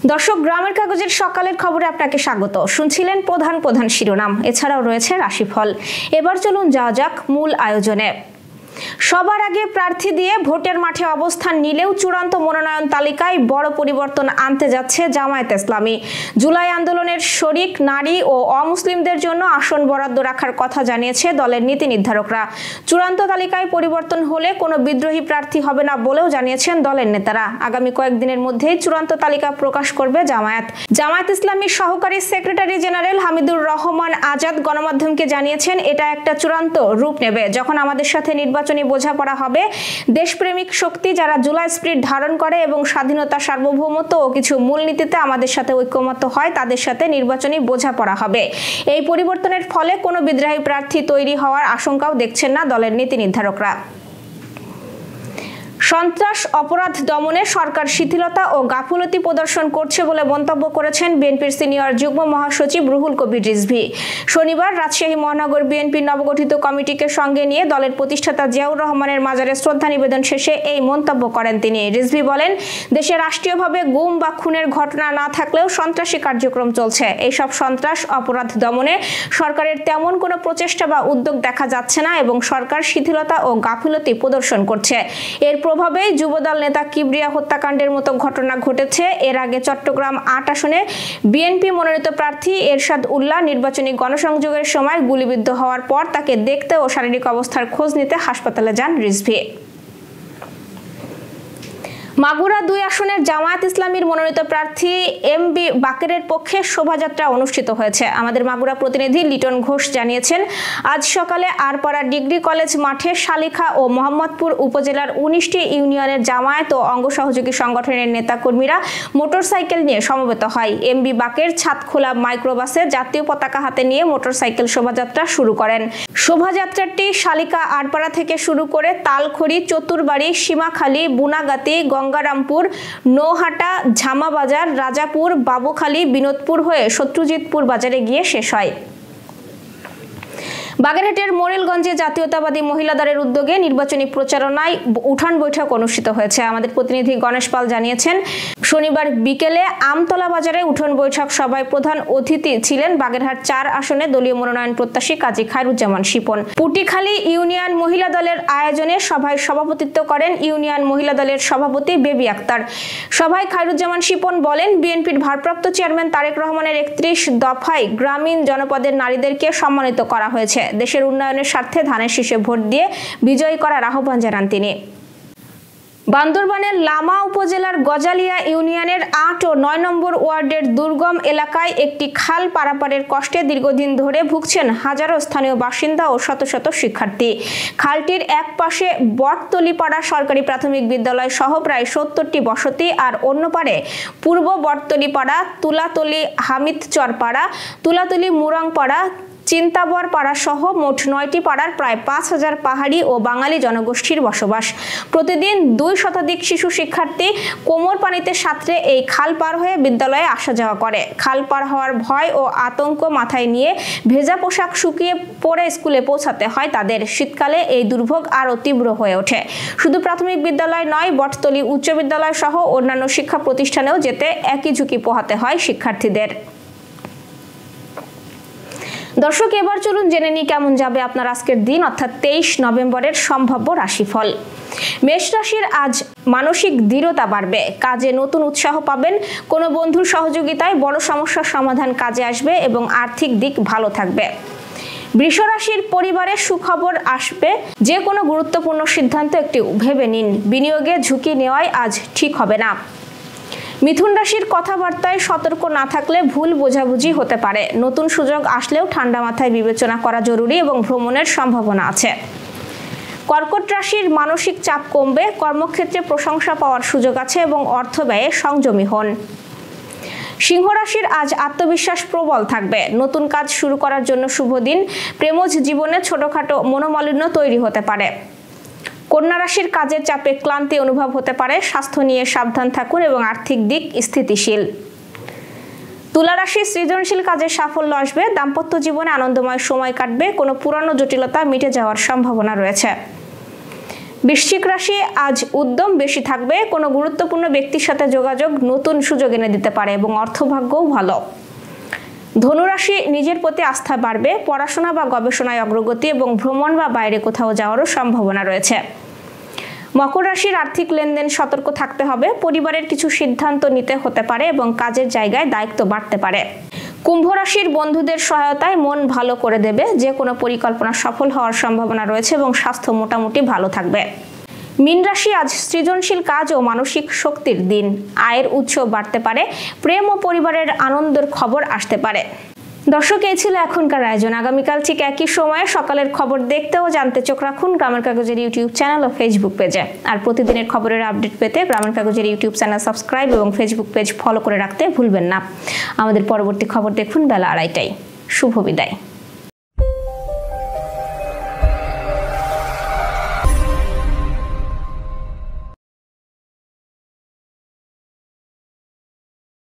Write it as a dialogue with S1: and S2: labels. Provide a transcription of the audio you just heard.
S1: দর্শক, গ্রামের কাগজের সকালের খবরে আপনাকে স্বাগত। শুনছিলেন প্রধান প্রধান শিরোনাম, এছাড়াও রয়েছে রাশিফল। এবার চলুন যাওয়া যাক মূল আয়োজনে। সবার আগে প্রার্থী দিয়ে ভোটের মাঠে অবস্থান নিলেও চূড়ান্ত মনোনয়ন তালিকায় বড় পরিবর্তন আনতে যাচ্ছে জামায়াতে ইসলামী। জুলাই আন্দোলনের শরিক নারী ও অমুসলিমদের জন্য আসন বরাদ্দ রাখার কথা জানিয়েছে দলের নীতি নির্ধারকরা। চূড়ান্ত তালিকায় পরিবর্তন হলে কোনো বিদ্রোহী প্রার্থী হবে না বলেও জানিয়েছেন দলের নেতারা। আগামী কয়েকদিনের মধ্যেই চূড়ান্ত তালিকা প্রকাশ করবে জামায়াত ইসলামীর সহকারী সেক্রেটারি জেনারেল হামিদুর রহমান আজাদ গণমাধ্যমকে জানিয়েছেন, এটা একটা চূড়ান্ত রূপ নেবে যখন আমাদের সাথে নির্বাচনী বোঝাপড়া হবে। দেশপ্রেমিক শক্তি যারা জুলাই স্পিরিট ধারণ করে এবং স্বাধীনতা, সার্বভৌমত্ব ও কিছু মূলনীতিতে আমাদের সাথে ঐক্যমত্য হয়, তাদের সাথে নির্বাচনী বোঝাপড়া হবে। এই পরিবর্তনের ফলে কোনো বিদ্রোহী প্রার্থী তৈরি হওয়ার আশঙ্কাও দেখছেন না দলের নীতি নির্ধারকরা। সন্ত্রাস অপরাধ দমনে সরকার শিথিলতা ও গাফুলতি প্রদর্শন করছে বলে মন্তব্য করেছেন বিএনপির সিনিয়র যুগ্ম মহাসচিব রুহুল কবির রিজভী। শনিবার রাজশাহী মহানগর বিএনপির নবগঠিত কমিটিকে সঙ্গে নিয়ে দলের প্রতিষ্ঠাতা জিয়াউর রহমানের মাজারে শ্রদ্ধা নিবেদন শেষে এই মন্তব্য করেন তিনি। রিজভী বলেন, দেশে রাষ্ট্রীয়ভাবে গুম বা খুনের ঘটনা না থাকলেও সন্ত্রাসী কার্যক্রম চলছে। এইসব সন্ত্রাস অপরাধ দমনে সরকারের তেমন কোনো প্রচেষ্টা বা উদ্যোগ দেখা যাচ্ছে না এবং সরকার শিথিলতা ও গাফিলতি প্রদর্শন করছে। এর প্রভাবে যুবদল নেতা কিবরিয়া হত্যাকাণ্ডের মতো ঘটনা ঘটেছে। এর আগে চট্টগ্রাম ৮ আসনে বিএনপি মনোনীত প্রার্থী এরশাদ উল্লাহ নির্বাচনী গণসংযোগের সময় গুলিবিদ্ধ হওয়ার পর তাকে দেখতে ও শারীরিক অবস্থার খোঁজ নিতে হাসপাতালে যান রিজভী। মাগুরা ২ আসনের জামায়াত ইসলামীর মনোনীত প্রার্থী এমবি বাকেরের পক্ষে শোভাযাত্রা অনুষ্ঠিত হয়েছে। আমাদের মাগুরা প্রতিনিধি লিটন ঘোষ জানিয়েছেন, আজ সকালে আরপাড়া ডিগ্রি কলেজ মাঠে শালিখা ও মোহাম্মদপুর উপজেলার ১৯টি ইউনিয়নের জামায়াত ও অঙ্গ সহযোগী সংগঠনের নেতাকর্মীরা মোটরসাইকেল নিয়ে সমবেত হয়। এমবি বাকের ছাদখোলা মাইক্রোবাসে জাতীয় পতাকা হাতে নিয়ে মোটরসাইকেল শোভাযাত্রা শুরু করেন। শোভাযাত্রাটি শালিকা আরপাড়া থেকে শুরু করে তালখড়ি, চতুরবাড়ি, সীমাখালী, বুনাগাতি, গঙ্গারামপুর, নৌহাটা, ঝামাবাজার, রাজাপুর, বাবুখালী, বিনোদপুর হয়ে শত্রুজিতপুর বাজারে গিয়ে শেষ হয়। বাগেরহাটের মোরেলগঞ্জে জাতীয়তাবাদী মহিলা দলের উদ্যোগে নির্বাচনী প্রচারণায় উঠান বৈঠক অনুষ্ঠিত হয়েছে। আমাদের প্রতিনিধি গণেশ পাল জানিয়েছেন, শনিবার বিকেলে আমতলা বাজারে উঠান বৈঠক সভায় প্রধান অতিথি ছিলেন বাগেরহাট ৪ আসনে দলীয় মনোনয়ন প্রত্যাশী কাজী খায়রুজ্জামান শিপন। পুটিখালী ইউনিয়ন মহিলা দলের আয়োজনে সভায় সভাপতিত্ব করেন ইউনিয়ন মহিলা দলের সভাপতি বেবি আক্তার। সভায় খায়রুজ্জামান শিপন বলেন, বিএনপির ভারপ্রাপ্ত চেয়ারম্যান তারেক রহমানের ৩১ দফায় গ্রামীণ জনপদের নারীদেরকে সম্মানিত করা হয়েছে। দেশের উন্নয়নের স্বার্থে ধানের শীষে ভোট দিয়ে বিজয়ী করার আহ্বান জানান তিনি। বান্দরবানের লামা উপজেলার গজালিয়া ইউনিয়নের ৮ ও ৯ নম্বর ওয়ার্ডের দুর্গম এলাকায় একটি খাল পারাপারের কষ্টে দীর্ঘদিন ধরে ভুগছেন হাজারো স্থানীয় বাসিন্দা ও শত শত শিক্ষার্থী। খালটির এক পাশে বটতলিপাড়া সরকারি প্রাথমিক বিদ্যালয় সহ প্রায় ৭০টি বসতি আর অন্য পারে পূর্ব বটতলিপাড়া, তুলাতলি হামিদচরপাড়া, তুলাতলি মুরাংপাড়া, চিন্তাবর পাড়া সহ মোট ৯টি পাড়ার প্রায় ৫,০০০ পাহাড়ি ও বাঙালি জনগোষ্ঠীর বসবাস। প্রতিদিন ২ শতাধিক শিশু শিক্ষার্থী কোমর পানিতে সাঁতরে এই খাল পার হয়ে বিদ্যালয়ে আসা যাওয়া করে। খাল পার হওয়ার ভয় ও আতঙ্ক মাথায় নিয়ে ভেজা পোশাক শুকিয়ে পরে স্কুলে পৌঁছাতে হয় তাদের। শীতকালে এই দুর্ভোগ আরও তীব্র হয়ে ওঠে। শুধু প্রাথমিক বিদ্যালয় নয়, বটতলী উচ্চ বিদ্যালয় সহ অন্যান্য শিক্ষা প্রতিষ্ঠানেও যেতে একই ঝুঁকি পোহাতে হয় শিক্ষার্থীদের। দর্শক, এবার চলুন জেনে নিই কেমন যাবে আপনার আজকের দিন, অর্থাৎ ২৩ নভেম্বরের সম্ভাব্য রাশিফল। মেষ রাশির আজ মানসিক দৃঢ়তা বাড়বে, কাজে নতুন উৎসাহ পাবেন। কোনো বন্ধুর সহযোগিতায় বড় সমস্যার সমাধান কাজে আসবে এবং আর্থিক দিক ভালো থাকবে। বৃষ রাশির পরিবারে সুখবর আসবে। যে কোনো গুরুত্বপূর্ণ সিদ্ধান্ত একটু ভেবে নিন। বিনিয়োগে ঝুঁকি নেওয়াই আজ ঠিক হবে না। মিথুন রাশির কথাবার্তায় সতর্ক না থাকলে ভুল বোঝাবুঝি হতে পারে। নতুন সুযোগ আসলেও ঠান্ডা মাথায় বিবেচনা করা জরুরি এবং ভ্রমণের সম্ভাবনা আছে। কর্কট রাশির মানসিক চাপ কমবে। কর্মক্ষেত্রে প্রশংসা পাওয়ার সুযোগ আছে এবং অর্থ ব্যয়ে সংযমী হন। সিংহ রাশির আজ আত্মবিশ্বাস প্রবল থাকবে। নতুন কাজ শুরু করার জন্য শুভ দিন। প্রেমজ জীবনে ছোটখাটো মনোমালিন্য তৈরি হতে পারে। কন্যা রাশির কাজের চাপে ক্লান্তি অনুভব হতে পারে। স্বাস্থ্য নিয়ে সাবধান থাকুন এবং আর্থিক দিক স্থিতিশীল। তুলা রাশির সৃজনশীল কাজে সাফল্য আসবে। দাম্পত্য জীবনে আনন্দময় সময় কাটবে। কোনো পুরানো জটিলতা মিটে যাওয়ার সম্ভাবনা রয়েছে। বৃশ্চিক রাশি, আজ উদ্যম বেশি থাকবে, কোনো গুরুত্বপূর্ণ ব্যক্তির সাথে যোগাযোগ নতুন সুযোগ এনে দিতে পারে এবং অর্থভাগ্যও ভালো। ধনুরাশি, নিজের প্রতি আস্থা বাড়বে, পড়াশোনা বা গবেষণায় অগ্রগতি এবং ভ্রমণ বা বাইরে কোথাও যাওয়ারও সম্ভাবনা রয়েছে। মকর রাশির, আর্থিক লেনদেন সতর্ক থাকতে হবে, পরিবারের কিছু সিদ্ধান্ত নিতে হতে পারে এবং কাজের জায়গায় দায়িত্ব বাড়তে পারে। কুম্ভ রাশির, বন্ধুদের সহায়তায় মন ভালো করে দেবে, যে কোনো পরিকল্পনা সফল হওয়ার সম্ভাবনা রয়েছে এবং স্বাস্থ্য মোটামুটি ভালো থাকবে। মীন রাশি, আজ সৃজনশীল কাজ ও মানসিক শক্তির দিন, আয়ের উৎস বাড়তে পারে, প্রেম ও পরিবারের আনন্দের খবর আসতে পারে। দর্শক, এই ছিল এখনকার আয়োজন। আগামীকাল ঠিক একই সময়ে সকালের খবর দেখতে ও জানতে চোখ রাখুন গ্রামের কাগজের ইউটিউব চ্যানেল ও ফেসবুক পেজে। আর প্রতিদিনের খবরের আপডেট পেতে গ্রামের কাগজের ইউটিউব চ্যানেল সাবস্ক্রাইব এবং ফেসবুক পেজ ফলো করে রাখতে ভুলবেন না। আমাদের পরবর্তী খবর দেখুন বেলা 2:30টায়। শুভ বিদায়।